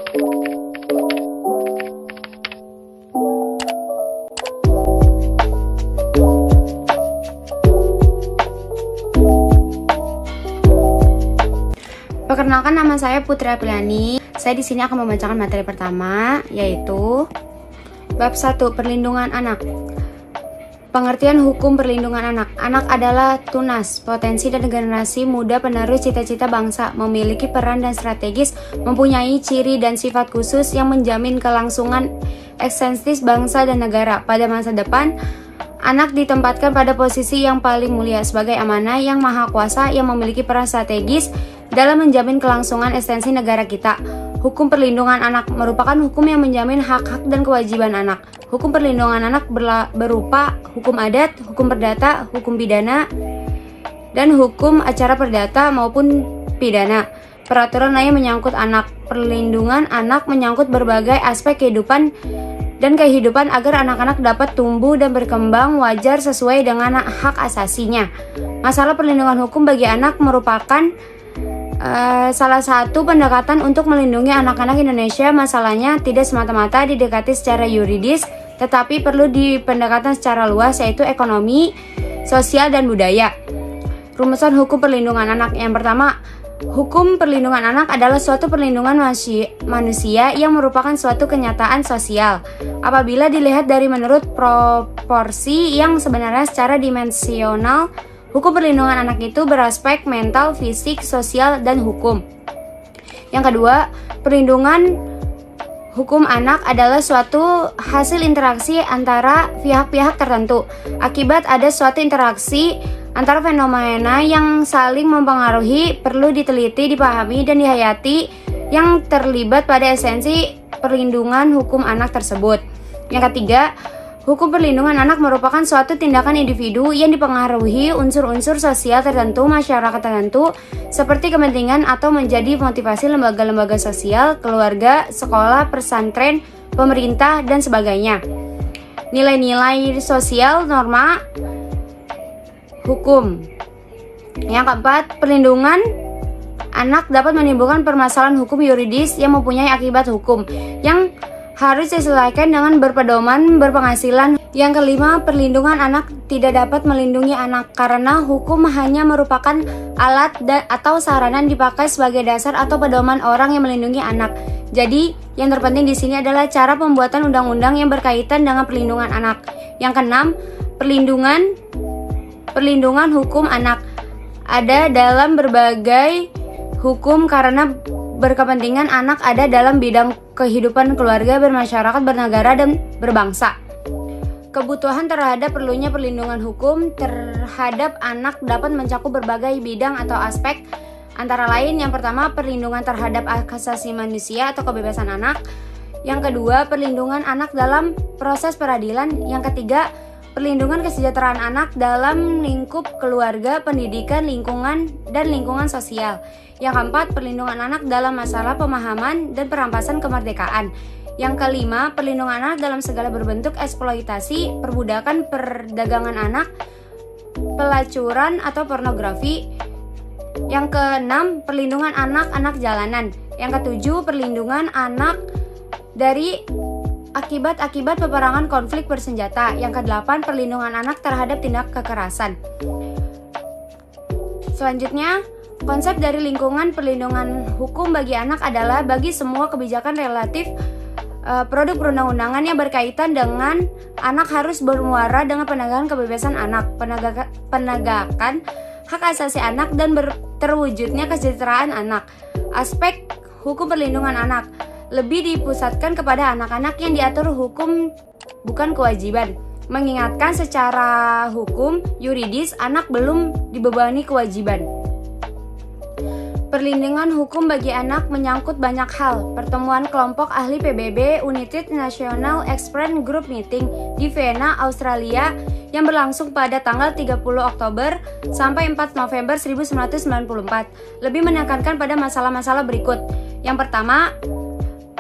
Perkenalkan, nama saya Putri Apriliani. Saya di sini akan membacakan materi pertama, yaitu Bab 1, Perlindungan Anak. Pengertian hukum perlindungan anak. Anak adalah tunas, potensi dan generasi muda penerus cita-cita bangsa, memiliki peran dan strategis, mempunyai ciri dan sifat khusus yang menjamin kelangsungan eksistensi bangsa dan negara. Pada masa depan, anak ditempatkan pada posisi yang paling mulia sebagai amanah yang maha kuasa yang memiliki peran strategis dalam menjamin kelangsungan eksistensi negara kita. Hukum perlindungan anak merupakan hukum yang menjamin hak-hak dan kewajiban anak. Hukum perlindungan anak berupa hukum adat, hukum perdata, hukum pidana, dan hukum acara perdata maupun pidana. Peraturan lain menyangkut anak. Perlindungan anak menyangkut berbagai aspek kehidupan agar anak-anak dapat tumbuh dan berkembang wajar sesuai dengan hak asasinya. Masalah perlindungan hukum bagi anak merupakan salah satu pendekatan untuk melindungi anak-anak Indonesia. Masalahnya tidak semata-mata didekati secara yuridis, tetapi perlu dipendekatan secara luas, yaitu ekonomi, sosial, dan budaya. Rumusan hukum perlindungan anak. Yang pertama, hukum perlindungan anak adalah suatu perlindungan manusia yang merupakan suatu kenyataan sosial apabila dilihat dari menurut proporsi yang sebenarnya secara dimensional. Hukum perlindungan anak itu beraspek mental, fisik, sosial, dan hukum. Yang kedua, perlindungan hukum anak adalah suatu hasil interaksi antara pihak-pihak tertentu. Akibat ada suatu interaksi antara fenomena yang saling mempengaruhi, perlu diteliti, dipahami, dan dihayati yang terlibat pada esensi perlindungan hukum anak tersebut. Yang ketiga, hukum perlindungan anak merupakan suatu tindakan individu yang dipengaruhi unsur-unsur sosial tertentu, masyarakat tertentu, seperti kepentingan atau menjadi motivasi lembaga-lembaga sosial, keluarga, sekolah, pesantren, pemerintah, dan sebagainya. Nilai-nilai sosial, norma, hukum. Yang keempat, perlindungan anak dapat menimbulkan permasalahan hukum yuridis yang mempunyai akibat hukum yang harus diselesaikan dengan berpedoman berpenghasilan. Yang kelima, perlindungan anak tidak dapat melindungi anak karena hukum hanya merupakan alat atau sarana yang dipakai sebagai dasar atau pedoman orang yang melindungi anak. Jadi, yang terpenting di sini adalah cara pembuatan undang-undang yang berkaitan dengan perlindungan anak. Yang keenam, perlindungan hukum anak ada dalam berbagai hukum karena berkepentingan anak ada dalam bidang kehidupan keluarga, bermasyarakat, bernegara, dan berbangsa. Kebutuhan terhadap perlunya perlindungan hukum terhadap anak dapat mencakup berbagai bidang atau aspek, antara lain yang pertama, perlindungan terhadap hak asasi manusia atau kebebasan anak. Yang kedua, perlindungan anak dalam proses peradilan. Yang ketiga, perlindungan kesejahteraan anak dalam lingkup keluarga, pendidikan, lingkungan, dan lingkungan sosial. Yang keempat, perlindungan anak dalam masalah pemahaman dan perampasan kemerdekaan. Yang kelima, perlindungan anak dalam segala berbentuk eksploitasi, perbudakan, perdagangan anak, pelacuran, atau pornografi. Yang keenam, perlindungan anak-anak jalanan. Yang ketujuh, perlindungan anak dari akibat-akibat peperangan konflik bersenjata. Yang kedelapan, perlindungan anak terhadap tindak kekerasan. Selanjutnya, konsep dari lingkungan perlindungan hukum bagi anak adalah bagi semua kebijakan relatif produk perundang-undangan yang berkaitan dengan anak harus bermuara dengan penegakan kebebasan anak, penegakan hak asasi anak, dan terwujudnya kesejahteraan anak. Aspek hukum perlindungan anak lebih dipusatkan kepada anak-anak yang diatur hukum, bukan kewajiban. Mengingatkan secara hukum yuridis anak belum dibebani kewajiban. Perlindungan hukum bagi anak menyangkut banyak hal. Pertemuan kelompok ahli PBB United National Expert Group Meeting di Vienna, Australia yang berlangsung pada tanggal 30 Oktober sampai 4 November 1994 lebih menekankan pada masalah-masalah berikut. Yang pertama,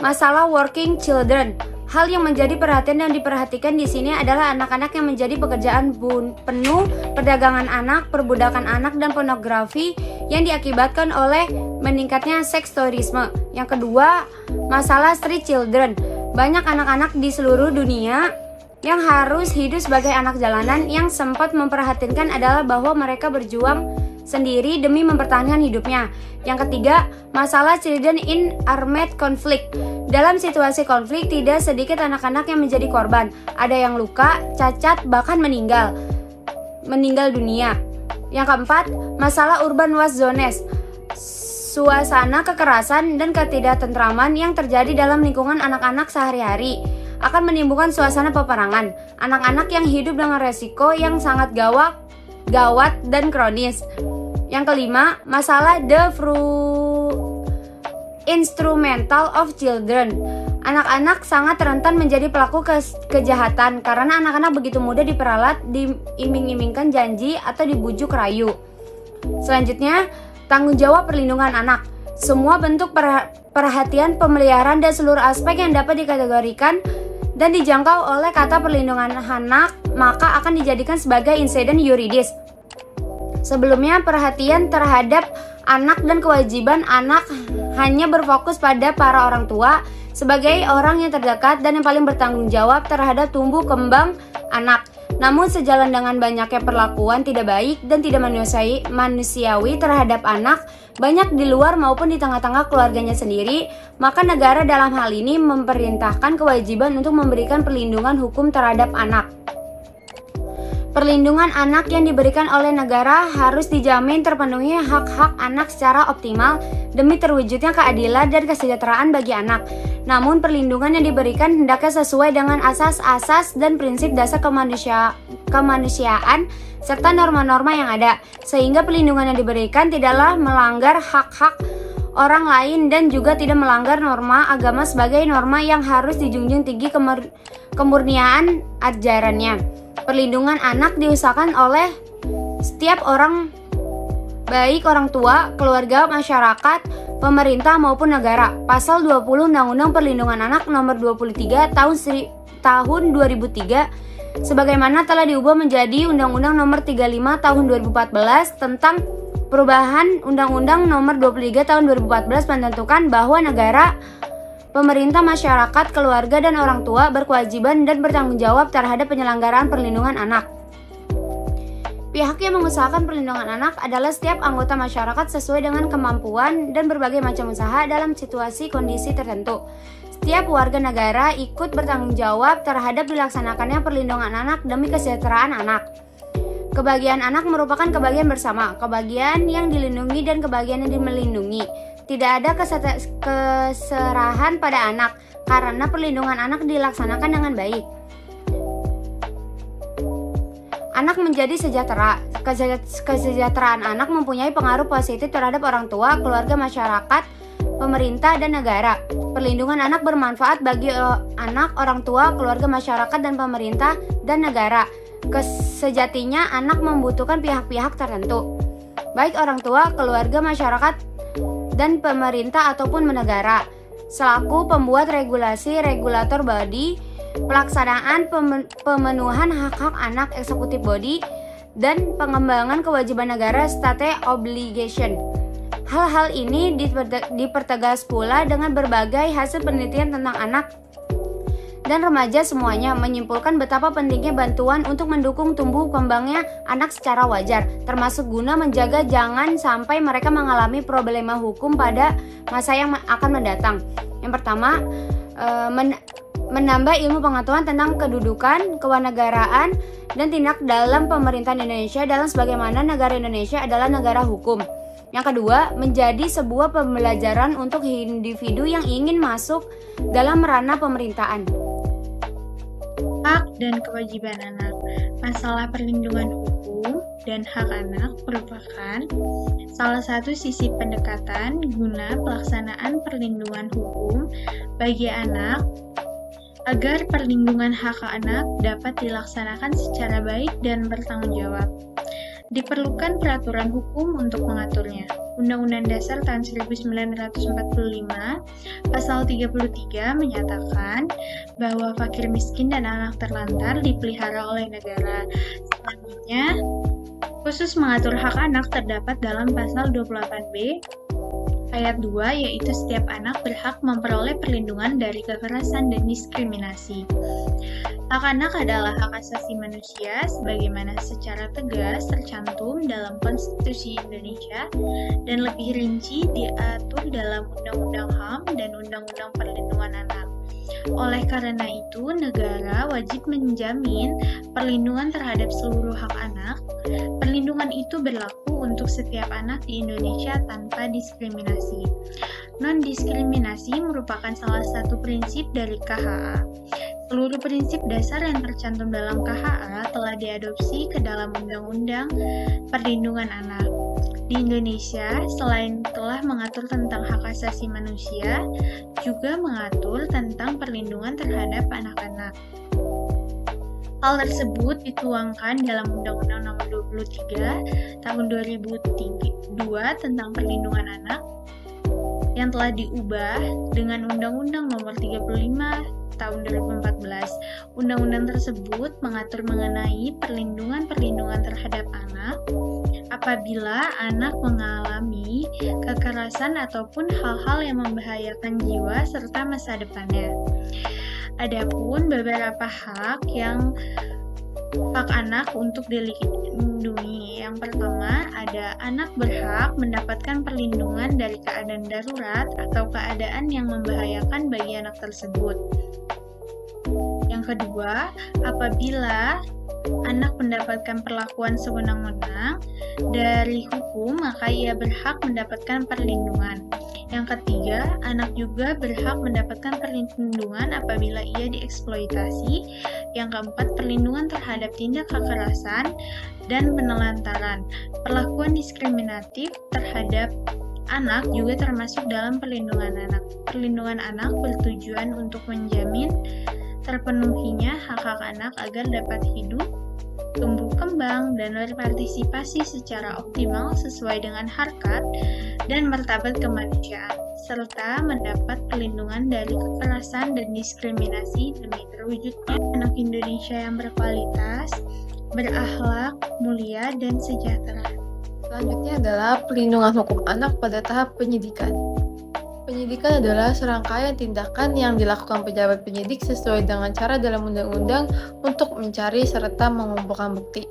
masalah working children. Hal yang menjadi perhatian dan diperhatikan di sini adalah anak-anak yang menjadi pekerjaan penuh, perdagangan anak, perbudakan anak, dan pornografi yang diakibatkan oleh meningkatnya seks tourisme. Yang kedua, masalah street children. Banyak anak-anak di seluruh dunia yang harus hidup sebagai anak jalanan. Yang sempat memperhatikan adalah bahwa mereka berjuang sendiri demi mempertahankan hidupnya. Yang ketiga, masalah children in armed conflict. Dalam situasi konflik, tidak sedikit anak-anak yang menjadi korban. Ada yang luka, cacat, bahkan meninggal dunia. Yang keempat, masalah urban war zones. Suasana kekerasan dan ketidaktentraman yang terjadi dalam lingkungan anak-anak sehari-hari akan menimbulkan suasana peperangan. Anak-anak yang hidup dengan resiko yang sangat gawat dan kronis. Yang kelima, masalah the instrumental of children. Anak-anak sangat rentan menjadi pelaku kejahatan karena anak-anak begitu mudah diperalat, diiming-imingkan janji atau dibujuk rayu. Selanjutnya, tanggung jawab perlindungan anak. Semua bentuk perhatian, pemeliharaan, dan seluruh aspek yang dapat dikategorikan dan dijangkau oleh kata perlindungan anak maka akan dijadikan sebagai insiden yuridis. Sebelumnya, perhatian terhadap anak dan kewajiban anak hanya berfokus pada para orang tua sebagai orang yang terdekat dan yang paling bertanggung jawab terhadap tumbuh kembang anak. Namun sejalan dengan banyaknya perlakuan tidak baik dan tidak manusiawi terhadap anak, banyak di luar maupun di tengah-tengah keluarganya sendiri, maka negara dalam hal ini memerintahkan kewajiban untuk memberikan perlindungan hukum terhadap anak. Perlindungan anak yang diberikan oleh negara harus dijamin terpenuhi hak-hak anak secara optimal demi terwujudnya keadilan dan kesejahteraan bagi anak. Namun perlindungan yang diberikan hendaknya sesuai dengan asas-asas dan prinsip dasar kemanusiaan serta norma-norma yang ada, sehingga perlindungan yang diberikan tidaklah melanggar hak-hak orang lain dan juga tidak melanggar norma agama sebagai norma yang harus dijunjung tinggi kemurnian ajarannya. Perlindungan anak diusahakan oleh setiap orang, baik orang tua, keluarga, masyarakat, pemerintah maupun negara. Pasal 20 Undang-Undang Perlindungan Anak Nomor 23 tahun 2003 sebagaimana telah diubah menjadi Undang-Undang Nomor 35 tahun 2014 tentang perubahan Undang-Undang Nomor 23 tahun 2014 menentukan bahwa negara, pemerintah, masyarakat, keluarga, dan orang tua berkewajiban dan bertanggung jawab terhadap penyelenggaraan perlindungan anak. Pihak yang mengusahakan perlindungan anak adalah setiap anggota masyarakat sesuai dengan kemampuan dan berbagai macam usaha dalam situasi kondisi tertentu. Setiap warga negara ikut bertanggung jawab terhadap dilaksanakannya perlindungan anak demi kesejahteraan anak. Kebahagiaan anak merupakan kebahagiaan bersama, kebahagiaan yang dilindungi dan kebahagiaan yang melindungi. Tidak ada keserahan pada anak karena perlindungan anak dilaksanakan dengan baik. Anak menjadi sejahtera. Kesejahteraan anak mempunyai pengaruh positif terhadap orang tua, keluarga, masyarakat, pemerintah, dan negara. Perlindungan anak bermanfaat bagi anak, orang tua, keluarga, masyarakat, dan pemerintah, dan negara. Sejatinya anak membutuhkan pihak-pihak tertentu, baik orang tua, keluarga, masyarakat, dan pemerintah ataupun negara, selaku pembuat regulasi, regulator body, pelaksanaan pemenuhan hak-hak anak, eksekutif body, dan pengembangan kewajiban negara, state obligation. Hal-hal ini dipertegas pula dengan berbagai hasil penelitian tentang anak dan remaja semuanya menyimpulkan betapa pentingnya bantuan untuk mendukung tumbuh kembangnya anak secara wajar, termasuk guna menjaga jangan sampai mereka mengalami problema hukum pada masa yang akan mendatang. Yang pertama, menambah ilmu pengetahuan tentang kedudukan, kewarganegaraan, dan tindak dalam pemerintahan Indonesia dalam sebagaimana negara Indonesia adalah negara hukum. Yang kedua, menjadi sebuah pembelajaran untuk individu yang ingin masuk dalam ranah pemerintahan. Hak dan kewajiban anak. Masalah perlindungan hukum dan hak anak merupakan salah satu sisi pendekatan guna pelaksanaan perlindungan hukum bagi anak agar perlindungan hak anak dapat dilaksanakan secara baik dan bertanggung jawab. Diperlukan peraturan hukum untuk mengaturnya. Undang-Undang Dasar tahun 1945, pasal 33 menyatakan bahwa fakir miskin dan anak terlantar dipelihara oleh negara. Selanjutnya, khusus mengatur hak anak terdapat dalam pasal 28B ayat 2, yaitu setiap anak berhak memperoleh perlindungan dari kekerasan dan diskriminasi. Hak anak adalah hak asasi manusia sebagaimana secara tegas tercantum dalam Konstitusi Indonesia dan lebih rinci diatur dalam Undang-Undang HAM dan Undang-Undang Perlindungan Anak. Oleh karena itu, negara wajib menjamin perlindungan terhadap seluruh hak anak. Perlindungan itu berlaku untuk setiap anak di Indonesia tanpa diskriminasi. Non-diskriminasi merupakan salah satu prinsip dari KHA. Seluruh prinsip dasar yang tercantum dalam KHA telah diadopsi ke dalam Undang-Undang Perlindungan Anak. Di Indonesia, selain telah mengatur tentang hak asasi manusia, juga mengatur tentang perlindungan terhadap anak-anak. Hal tersebut dituangkan dalam Undang-Undang Nomor 23 Tahun 2002 tentang Perlindungan Anak yang telah diubah dengan Undang-Undang Nomor 35 Tahun 2014. Undang-undang tersebut mengatur mengenai perlindungan terhadap anak apabila anak mengalami kekerasan ataupun hal-hal yang membahayakan jiwa serta masa depannya. Adapun beberapa hak anak untuk dilindungi. Yang pertama, ada anak berhak mendapatkan perlindungan dari keadaan darurat atau keadaan yang membahayakan bagi anak tersebut. Yang kedua, apabila anak mendapatkan perlakuan sewenang-wenang dari hukum, maka ia berhak mendapatkan perlindungan. Yang ketiga, anak juga berhak mendapatkan perlindungan apabila ia dieksploitasi. Yang keempat, perlindungan terhadap tindak kekerasan dan penelantaran. Perlakuan diskriminatif terhadap anak juga termasuk dalam perlindungan anak. Perlindungan anak bertujuan untuk menjamin terpenuhinya hak-hak anak agar dapat hidup, tumbuh kembang, dan berpartisipasi secara optimal sesuai dengan harkat dan martabat kemanusiaan, serta mendapat perlindungan dari kekerasan dan diskriminasi demi terwujudnya anak Indonesia yang berkualitas, berakhlak, mulia, dan sejahtera. Selanjutnya adalah perlindungan hukum anak pada tahap penyidikan. Penyidikan adalah serangkaian tindakan yang dilakukan pejabat penyidik sesuai dengan cara dalam undang-undang untuk mencari serta mengumpulkan bukti.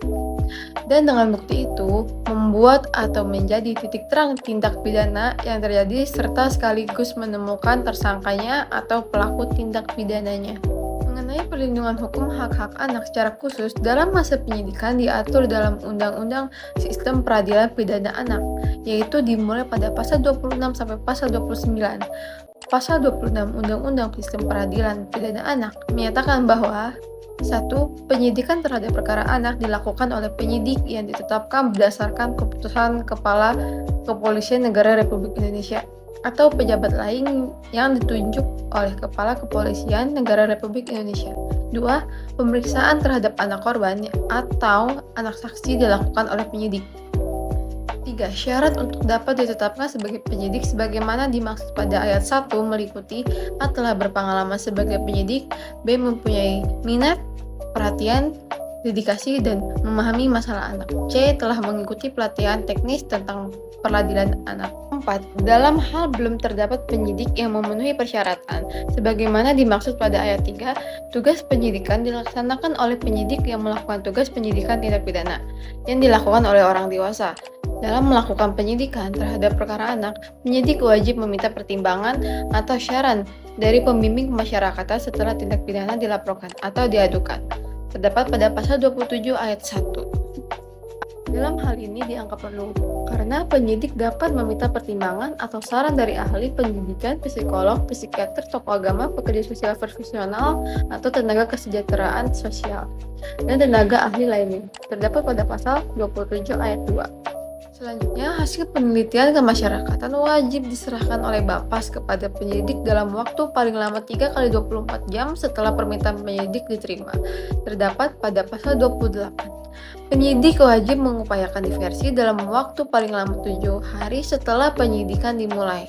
Dan dengan bukti itu, membuat atau menjadi titik terang tindak pidana yang terjadi serta sekaligus menemukan tersangkanya atau pelaku tindak pidananya. Mengenai perlindungan hukum hak-hak anak secara khusus dalam masa penyidikan diatur dalam Undang-Undang Sistem Peradilan Pidana Anak, yaitu dimulai pada pasal 26 sampai pasal 29. Pasal 26 Undang-Undang Sistem Peradilan Pidana Anak menyatakan bahwa 1. Penyidikan terhadap perkara anak dilakukan oleh penyidik yang ditetapkan berdasarkan keputusan Kepala Kepolisian Negara Republik Indonesia atau pejabat lain yang ditunjuk oleh Kepala Kepolisian Negara Republik Indonesia. 2. Pemeriksaan terhadap anak korban atau anak saksi dilakukan oleh penyidik. 3. Syarat untuk dapat ditetapkan sebagai penyidik sebagaimana dimaksud pada ayat 1 meliputi A. Telah berpengalaman sebagai penyidik, B. Mempunyai minat, perhatian, dedikasi, dan memahami masalah anak. C. Telah mengikuti pelatihan teknis tentang peradilan anak. 4. Dalam hal belum terdapat penyidik yang memenuhi persyaratan, sebagaimana dimaksud pada ayat 3, tugas penyidikan dilaksanakan oleh penyidik yang melakukan tugas penyidikan tindak pidana yang dilakukan oleh orang dewasa. Dalam melakukan penyidikan terhadap perkara anak, penyidik wajib meminta pertimbangan atau saran dari pembimbing pemasyarakatan setelah tindak pidana dilaporkan atau diadukan. Terdapat pada pasal 27 ayat 1. Dalam hal ini dianggap perlu karena penyidik dapat meminta pertimbangan atau saran dari ahli pendidikan, psikolog, psikiater, tokoh agama, pekerja sosial profesional, atau tenaga kesejahteraan sosial, dan tenaga ahli lainnya. Terdapat pada pasal 27 ayat 2. Selanjutnya, hasil penelitian kemasyarakatan wajib diserahkan oleh Bapas kepada penyidik dalam waktu paling lama 3 kali 24 jam setelah permintaan penyidik diterima. Terdapat pada pasal 28. Penyidik wajib mengupayakan diversi dalam waktu paling lama 7 hari setelah penyidikan dimulai.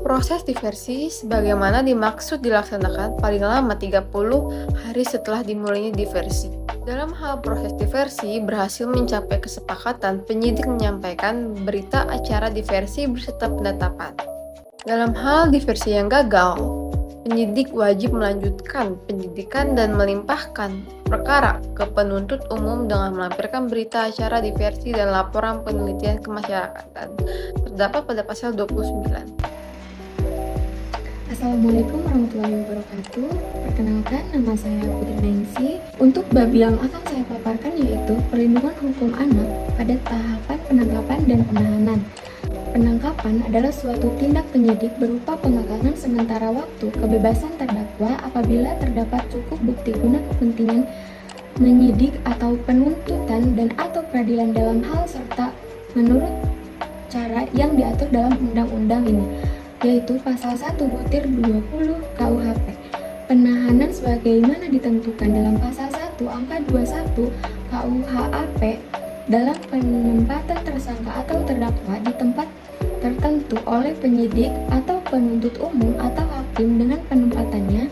Proses diversi sebagaimana dimaksud dilaksanakan paling lama 30 hari setelah dimulainya diversi. Dalam hal proses diversi berhasil mencapai kesepakatan, penyidik menyampaikan berita acara diversi beserta penetapan. Dalam hal diversi yang gagal, penyidik wajib melanjutkan penyidikan dan melimpahkan perkara ke penuntut umum dengan melampirkan berita acara diversi dan laporan penelitian kemasyarakatan terdapat pada pasal 29. Assalamualaikum warahmatullahi wabarakatuh. Perkenalkan, nama saya Putri Nengsi. Untuk bab yang akan saya paparkan yaitu perlindungan hukum anak pada tahapan penangkapan dan penahanan. Penangkapan adalah suatu tindak penyidik berupa pengakalan sementara waktu kebebasan terdakwa apabila terdapat cukup bukti guna kepentingan menyidik atau penuntutan dan atau peradilan dalam hal serta menurut cara yang diatur dalam undang-undang ini, yaitu pasal 1/20 KUHP. Penahanan sebagaimana ditentukan dalam pasal 1 angka 21 KUHAP dalam penempatan tersangka atau terdakwa di tempat tertentu oleh penyidik atau penuntut umum atau hakim dengan penempatannya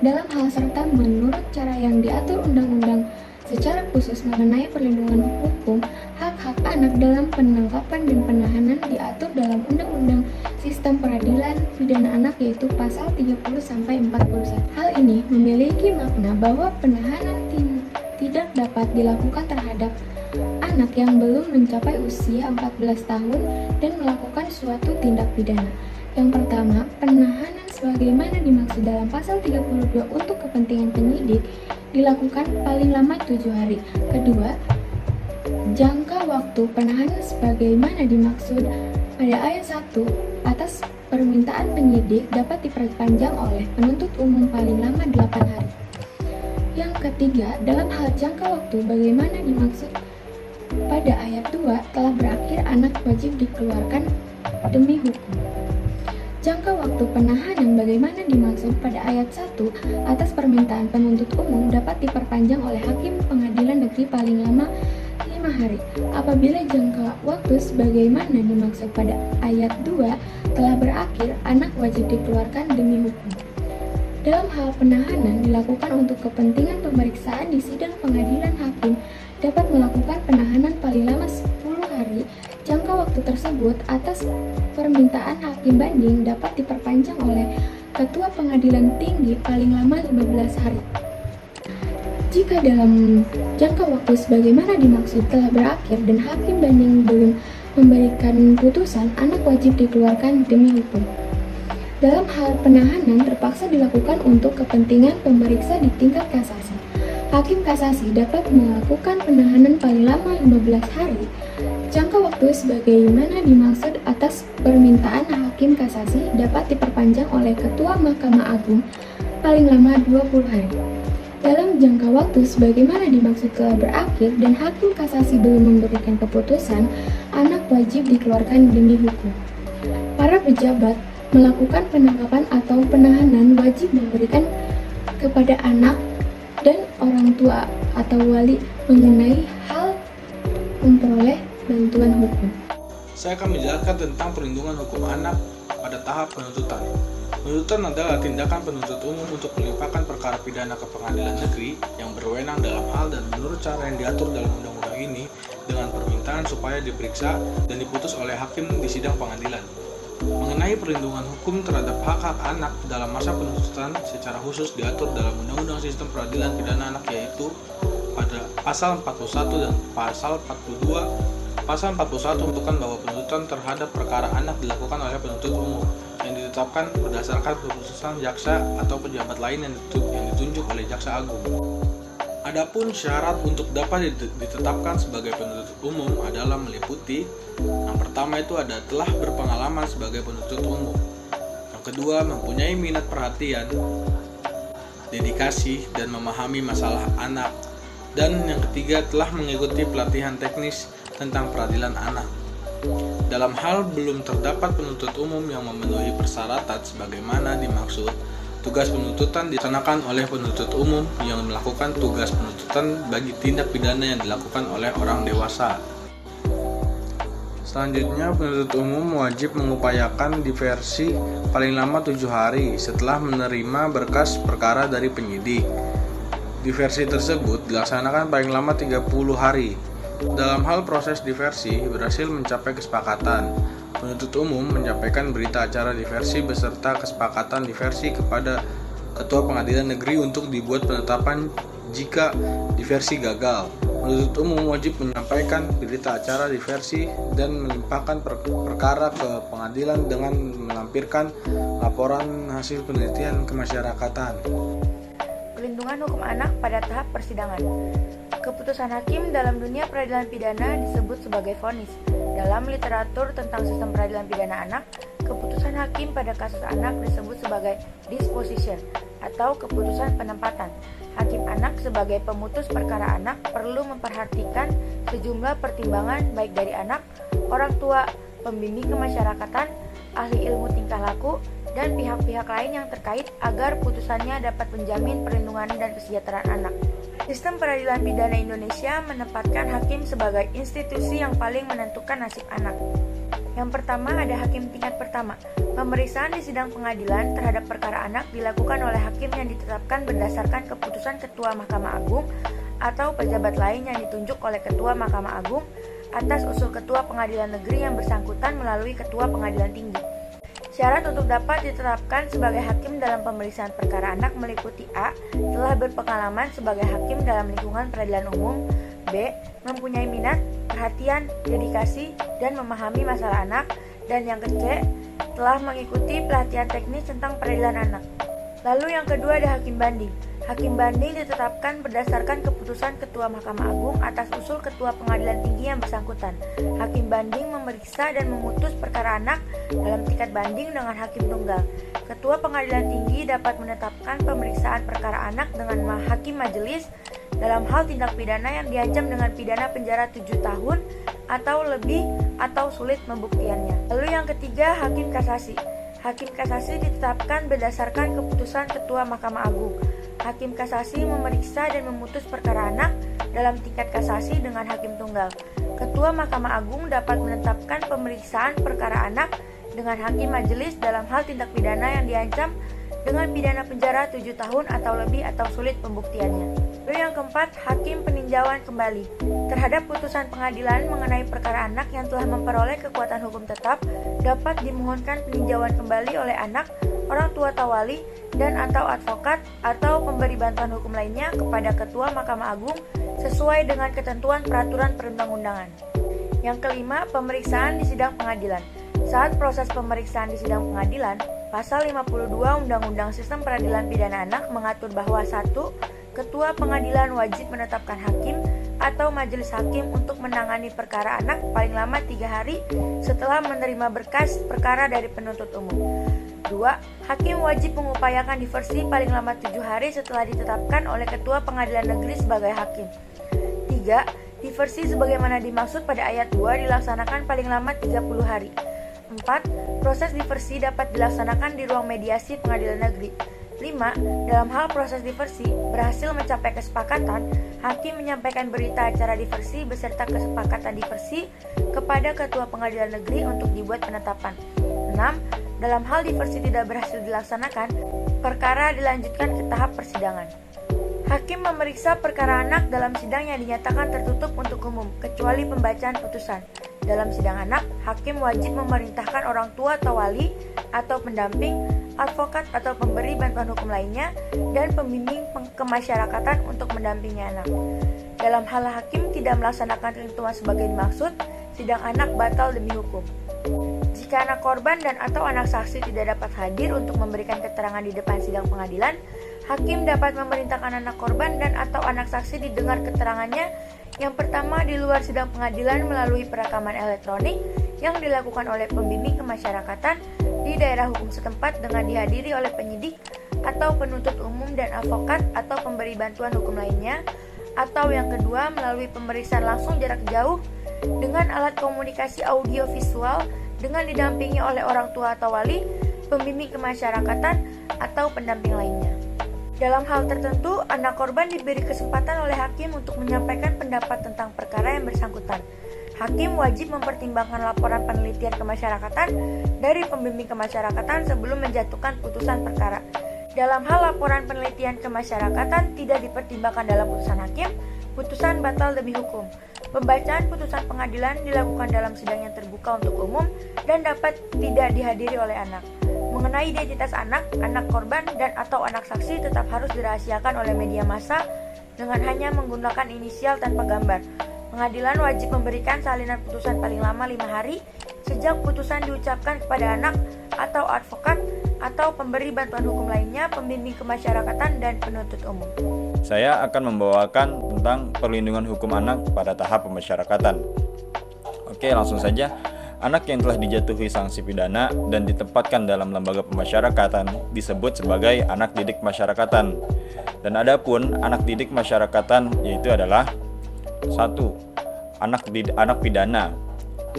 dalam hal serta menurut cara yang diatur undang-undang secara khusus mengenai perlindungan hukum hak-hak anak dalam penangkapan dan penahanan diatur dalam Undang-Undang Sistem Peradilan Pidana Anak yaitu pasal 30-41. Hal ini memiliki makna bahwa penahanan tidak dapat dilakukan terhadap anak yang belum mencapai usia 14 tahun dan melakukan suatu tindak pidana. Yang pertama, penahanan sebagaimana dimaksud dalam pasal 32 untuk kepentingan penyidik dilakukan paling lama 7 hari. Kedua, jangka waktu penahanan sebagaimana dimaksud pada ayat 1 atas permintaan penyidik dapat diperpanjang oleh penuntut umum paling lama 8 hari. Yang ketiga, dalam hal jangka waktu bagaimana dimaksud pada ayat 2 telah berakhir anak wajib dikeluarkan demi hukum. Jangka waktu penahanan bagaimana dimaksud pada ayat 1 atas permintaan penuntut umum dapat diperpanjang oleh hakim pengadilan negeri paling lama 5 hari. Apabila jangka waktu sebagaimana dimaksud pada ayat 2 telah berakhir, anak wajib dikeluarkan demi hukum. Dalam hal penahanan dilakukan untuk kepentingan pemeriksaan di sidang pengadilan, hakim dapat melakukan penahanan paling lama 10 hari. Jangka waktu tersebut atas permintaan hakim banding dapat diperpanjang oleh Ketua Pengadilan Tinggi paling lama 15 hari. Jika dalam jangka waktu sebagaimana dimaksud telah berakhir dan hakim banding belum memberikan putusan, anak wajib dikeluarkan demi hukum. Dalam hal penahanan terpaksa dilakukan untuk kepentingan pemeriksa di tingkat kasasi. Hakim kasasi dapat melakukan penahanan paling lama 15 hari. Jangka waktu sebagaimana dimaksud atas permintaan hakim kasasi dapat diperpanjang oleh Ketua Mahkamah Agung paling lama 20 hari. Dalam jangka waktu sebagaimana dimaksud telah berakhir dan hakim kasasi belum memberikan keputusan, anak wajib dikeluarkan demi hukum. Para pejabat melakukan penangkapan atau penahanan wajib memberikan kepada anak dan orang tua atau wali mengenai hal memperoleh bantuan hukum. Saya akan menjelaskan tentang perlindungan hukum anak pada tahap penuntutan. Penuntutan adalah tindakan penuntut umum untuk melimpahkan perkara pidana ke pengadilan negeri yang berwenang dalam hal dan menurut cara yang diatur dalam undang-undang ini dengan permintaan supaya diperiksa dan diputus oleh hakim di sidang pengadilan. Mengenai perlindungan hukum terhadap hak-hak anak dalam masa penuntutan secara khusus diatur dalam Undang-Undang Sistem Peradilan Pidana Anak yaitu pada pasal 41 dan pasal 42. Pasal 41 menentukan bahwa penuntutan terhadap perkara anak dilakukan oleh penuntut umum yang ditetapkan berdasarkan keputusan jaksa atau pejabat lain yang ditunjuk oleh jaksa agung. Adapun syarat untuk dapat ditetapkan sebagai penuntut umum adalah meliputi yang pertama itu ada telah berpengalaman sebagai penuntut umum. Yang kedua, mempunyai minat perhatian, dedikasi, dan memahami masalah anak. Dan yang ketiga, telah mengikuti pelatihan teknis tentang peradilan anak. Dalam hal belum terdapat penuntut umum yang memenuhi persyaratan sebagaimana dimaksud, Tugas penuntutan dilaksanakan oleh penuntut umum yang melakukan tugas penuntutan bagi tindak pidana yang dilakukan oleh orang dewasa. Selanjutnya, penuntut umum wajib mengupayakan diversi paling lama 7 hari setelah menerima berkas perkara dari penyidik. Diversi tersebut dilaksanakan paling lama 30 hari. Dalam hal proses diversi berhasil mencapai kesepakatan, penuntut umum menyampaikan berita acara diversi beserta kesepakatan diversi kepada Ketua Pengadilan Negeri untuk dibuat penetapan jika diversi gagal. Penuntut umum wajib menyampaikan berita acara diversi dan melimpahkan perkara ke pengadilan dengan melampirkan laporan hasil penelitian kemasyarakatan. Perlindungan hukum anak pada tahap persidangan. Keputusan hakim dalam dunia peradilan pidana disebut sebagai vonis. Dalam literatur tentang sistem peradilan pidana anak, keputusan hakim pada kasus anak disebut sebagai disposition atau keputusan penempatan. Hakim anak sebagai pemutus perkara anak perlu memperhatikan sejumlah pertimbangan baik dari anak, orang tua, pembimbing kemasyarakatan, ahli ilmu tingkah laku, dan pihak-pihak lain yang terkait agar putusannya dapat menjamin perlindungan dan kesejahteraan anak. Sistem peradilan pidana Indonesia menempatkan hakim sebagai institusi yang paling menentukan nasib anak. Yang pertama ada hakim tingkat pertama. Pemeriksaan di sidang pengadilan terhadap perkara anak dilakukan oleh hakim yang ditetapkan berdasarkan keputusan Ketua Mahkamah Agung atau pejabat lain yang ditunjuk oleh Ketua Mahkamah Agung atas usul Ketua Pengadilan Negeri yang bersangkutan melalui Ketua Pengadilan Tinggi. Syarat untuk dapat ditetapkan sebagai hakim dalam pemeriksaan perkara anak meliputi A. Telah berpengalaman sebagai hakim dalam lingkungan peradilan umum, B. Mempunyai minat, perhatian, dedikasi, dan memahami masalah anak, dan yang C. Telah mengikuti pelatihan teknis tentang peradilan anak. Lalu yang kedua ada hakim banding. Hakim banding ditetapkan berdasarkan keputusan Ketua Mahkamah Agung atas usul Ketua Pengadilan Tinggi yang bersangkutan. Hakim banding memeriksa dan memutus perkara anak dalam tingkat banding dengan hakim tunggal. Ketua Pengadilan Tinggi dapat menetapkan pemeriksaan perkara anak dengan hakim majelis dalam hal tindak pidana yang diancam dengan pidana penjara 7 tahun atau lebih atau sulit membuktiannya. Lalu yang ketiga, hakim kasasi. Hakim kasasi ditetapkan berdasarkan keputusan Ketua Mahkamah Agung. Hakim kasasi memeriksa dan memutus perkara anak dalam tingkat kasasi dengan hakim tunggal. Ketua Mahkamah Agung dapat menetapkan pemeriksaan perkara anak dengan hakim majelis dalam hal tindak pidana yang diancam dengan pidana penjara 7 tahun atau lebih atau sulit pembuktiannya. Lalu yang keempat, hakim peninjauan kembali. Terhadap putusan pengadilan mengenai perkara anak yang telah memperoleh kekuatan hukum tetap, dapat dimohonkan peninjauan kembali oleh anak, orang tua atau wali, dan atau advokat atau pemberi bantuan hukum lainnya kepada Ketua Mahkamah Agung sesuai dengan ketentuan peraturan perundang-undangan. Yang kelima, pemeriksaan di sidang pengadilan. Saat proses pemeriksaan di sidang pengadilan, Pasal 52 Undang-Undang Sistem Peradilan Pidana Anak mengatur bahwa 1. Ketua pengadilan wajib menetapkan hakim atau majelis hakim untuk menangani perkara anak paling lama 3 hari setelah menerima berkas perkara dari penuntut umum. 2. Hakim wajib mengupayakan diversi paling lama 7 hari setelah ditetapkan oleh Ketua Pengadilan Negeri sebagai hakim. 3. Diversi sebagaimana dimaksud pada ayat 2 dilaksanakan paling lama 30 hari. 4. Proses diversi dapat dilaksanakan di ruang mediasi pengadilan negeri. 5. Dalam hal proses diversi, berhasil mencapai kesepakatan, hakim menyampaikan berita acara diversi beserta kesepakatan diversi kepada Ketua Pengadilan Negeri untuk dibuat penetapan. 6. Dalam hal diversi tidak berhasil dilaksanakan, perkara dilanjutkan ke tahap persidangan. Hakim memeriksa perkara anak dalam sidang yang dinyatakan tertutup untuk umum, kecuali pembacaan putusan. Dalam sidang anak, hakim wajib memerintahkan orang tua atau wali atau pendamping, advokat atau pemberi bantuan hukum lainnya, dan pembimbing kemasyarakatan untuk mendampingi anak. Dalam hal hakim tidak melaksanakan ketentuan sebagai dimaksud, sidang anak batal demi hukum. Jika anak korban dan atau anak saksi tidak dapat hadir untuk memberikan keterangan di depan sidang pengadilan, hakim dapat memerintahkan anak korban dan atau anak saksi didengar keterangannya yang pertama di luar sidang pengadilan melalui perekaman elektronik yang dilakukan oleh pembimbing kemasyarakatan di daerah hukum setempat dengan dihadiri oleh penyidik atau penuntut umum dan advokat atau pemberi bantuan hukum lainnya, atau yang kedua melalui pemeriksaan langsung jarak jauh dengan alat komunikasi audio visual dengan didampingi oleh orang tua atau wali, pembimbing kemasyarakatan, atau atau pendamping lainnya. Dalam hal tertentu, anak korban diberi kesempatan oleh hakim untuk menyampaikan pendapat tentang perkara yang bersangkutan. Hakim wajib mempertimbangkan laporan penelitian kemasyarakatan dari pembimbing kemasyarakatan sebelum menjatuhkan putusan perkara. Dalam hal laporan penelitian kemasyarakatan tidak dipertimbangkan dalam putusan hakim, putusan batal demi hukum. Pembacaan putusan pengadilan dilakukan dalam sidang yang terbuka untuk umum dan dapat tidak dihadiri oleh anak. Mengenai identitas anak korban dan atau anak saksi tetap harus dirahasiakan oleh media massa dengan hanya menggunakan inisial tanpa gambar. Pengadilan wajib memberikan salinan putusan paling lama 5 hari sejak putusan diucapkan kepada anak atau advokat atau pemberi bantuan hukum lainnya, pembimbing kemasyarakatan, dan penuntut umum. Saya akan membawakan tentang perlindungan hukum anak pada tahap pemasyarakatan. Oke, langsung saja. Anak yang telah dijatuhi sanksi pidana dan ditempatkan dalam lembaga pemasyarakatan disebut sebagai anak didik masyarakatan. Dan adapun anak didik masyarakatan yaitu adalah 1. Anak pidana,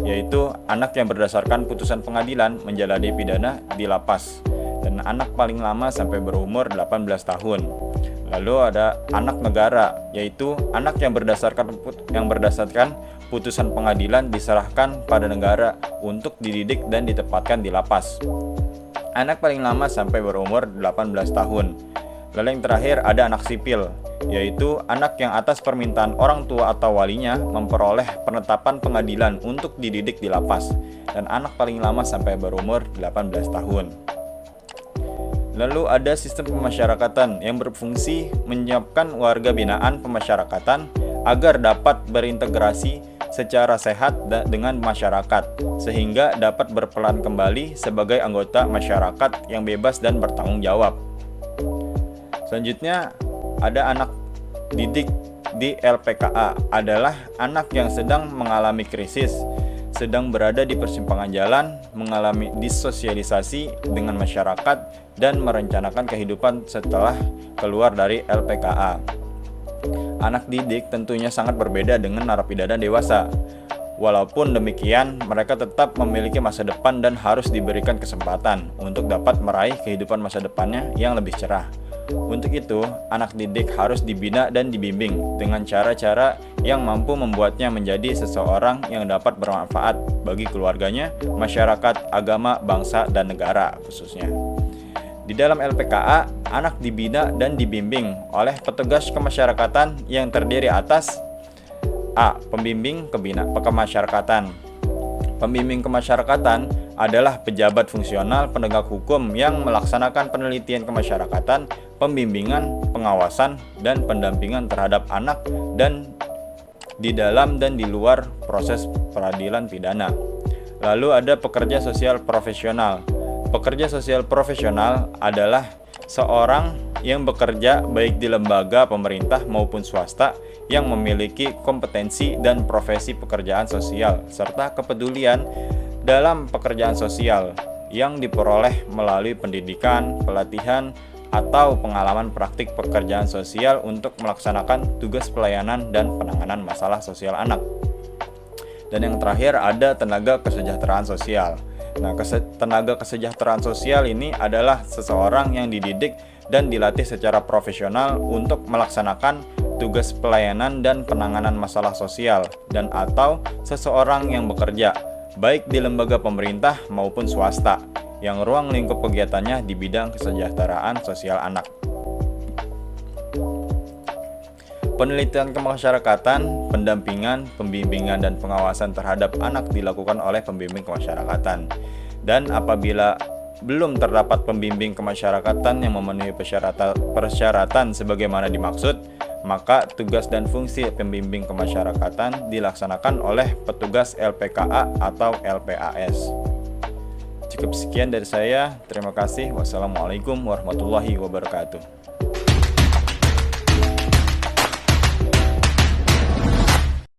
yaitu anak yang berdasarkan putusan pengadilan menjalani pidana di lapas, dan anak paling lama sampai berumur 18 tahun. Lalu ada anak negara, yaitu anak yang berdasarkan putusan pengadilan diserahkan pada negara untuk dididik dan ditempatkan di lapas. Anak paling lama sampai berumur 18 tahun. Lalu yang terakhir ada anak sipil, yaitu anak yang atas permintaan orang tua atau walinya memperoleh penetapan pengadilan untuk dididik di lapas, dan anak paling lama sampai berumur 18 tahun. Lalu ada sistem pemasyarakatan yang berfungsi menyiapkan warga binaan pemasyarakatan agar dapat berintegrasi secara sehat dengan masyarakat, sehingga dapat berperan kembali sebagai anggota masyarakat yang bebas dan bertanggung jawab. Selanjutnya ada anak didik di LPKA, adalah anak yang sedang mengalami krisis, sedang berada di persimpangan jalan, mengalami disosialisasi dengan masyarakat, dan merencanakan kehidupan setelah keluar dari LPKA. Anak didik tentunya sangat berbeda dengan narapidana dewasa. Walaupun demikian, mereka tetap memiliki masa depan dan harus diberikan kesempatan untuk dapat meraih kehidupan masa depannya yang lebih cerah. Untuk itu, anak didik harus dibina dan dibimbing dengan cara-cara yang mampu membuatnya menjadi seseorang yang dapat bermanfaat bagi keluarganya, masyarakat, agama, bangsa, dan negara khususnya. Di dalam LPKA, anak dibina dan dibimbing oleh petugas kemasyarakatan yang terdiri atas A. Pembimbing kemasyarakatan. Pembimbing kemasyarakatan adalah pejabat fungsional penegak hukum yang melaksanakan penelitian kemasyarakatan, pembimbingan, pengawasan, dan pendampingan terhadap anak dan di dalam dan di luar proses peradilan pidana. Lalu ada pekerja sosial profesional. Pekerja sosial profesional adalah seorang yang bekerja baik di lembaga pemerintah maupun swasta yang memiliki kompetensi dan profesi pekerjaan sosial serta kepedulian dalam pekerjaan sosial yang diperoleh melalui pendidikan, pelatihan, atau pengalaman praktik pekerjaan sosial untuk melaksanakan tugas pelayanan dan penanganan masalah sosial anak. Dan yang terakhir ada tenaga kesejahteraan sosial. Nah, tenaga kesejahteraan sosial ini adalah seseorang yang dididik dan dilatih secara profesional untuk melaksanakan tugas pelayanan dan penanganan masalah sosial dan atau seseorang yang bekerja baik di lembaga pemerintah maupun swasta yang ruang lingkup kegiatannya di bidang kesejahteraan sosial anak. Penelitian kemasyarakatan, pendampingan, pembimbingan, dan pengawasan terhadap anak dilakukan oleh pembimbing kemasyarakatan. Dan apabila belum terdapat pembimbing kemasyarakatan yang memenuhi persyaratan sebagaimana dimaksud, maka tugas dan fungsi pembimbing kemasyarakatan dilaksanakan oleh petugas LPKA atau LPAS. Cukup sekian dari saya. Terima kasih. Wassalamualaikum warahmatullahi wabarakatuh.